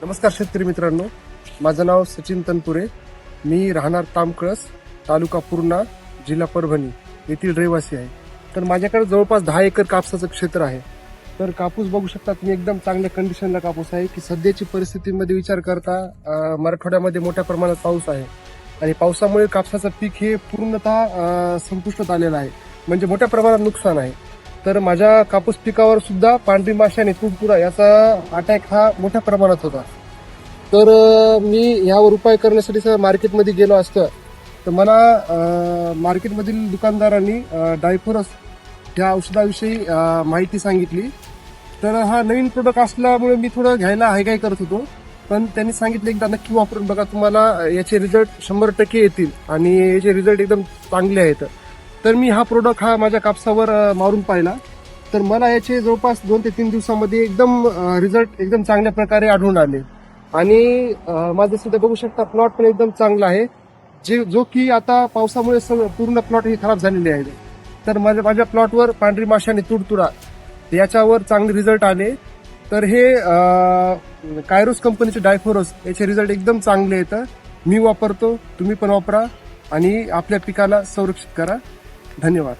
नमस्कार शेतकरी मित्रांनो, माझं नाव सचिन तनपुरे. मी राहणार तामकळस, तालुका पूर्णा, जिल्हा परभणी येथील रहिवासी आहे. तर माझ्याकडे जवळपास 10 एकर कापसाचं क्षेत्र आहे. तर कापूस बघू शकता तुम्ही, एकदम चांगल्या कंडिशनला कापूस आहे. की सध्याची परिस्थितीमध्ये विचार करता मराठवाड्यामध्ये मोठ्या प्रमाणात पाऊस आहे आणि पावसामुळे कापसाचं पीक हे पूर्णतः संपुष्टात आलेलं आहे, म्हणजे मोठ्या प्रमाणात नुकसान आहे. तर माझ्या कापूस पिकावर सुद्धा पांढरी माशी आणि तुडतुडा याचा अटॅक हा मोठ्या प्रमाणात होता. तर मी यावर उपाय करण्यासाठी सर मार्केटमध्ये गेलो असतं तर मला मार्केटमधील दुकानदारांनी डायफोरस या औषधाविषयी माहिती सांगितली. तर हा नवीन प्रोडक्ट असल्यामुळे मी थोडं घ्यायला हायगाय करत होतो, पण त्यांनी सांगितलं एकदा नक्की वापरून बघा, तुम्हाला याचे रिझल्ट 100% येतील आणि याचे रिझल्ट एकदम चांगले आहेत. तर मी हा प्रोडक्ट माझ्या कापसावर मारून पाहिला. तर मला याचे जवळपास 2 ते 3 दिवसामध्ये एकदम रिझल्ट एकदम चांगल्या प्रकारे आढळून आले. आणि माझं सुद्धा बघू शकता, प्लॉट पण एकदम चांगला आहे, जो की आता पावसामुळे पूर्ण प्लॉट हे खराब झालेले आहे. तर माझ्या प्लॉटवर पांढरी माशी आणि तुडतुडा याच्यावर चांगले रिझल्ट आले. तर हे कायरोस कंपनीचे डायफोरस याचे रिझल्ट एकदम चांगले आहेत. मी वापरतो, तुम्ही पण वापरा आणि आपल्या पिकाला संरक्षित करा. धन्यवाद.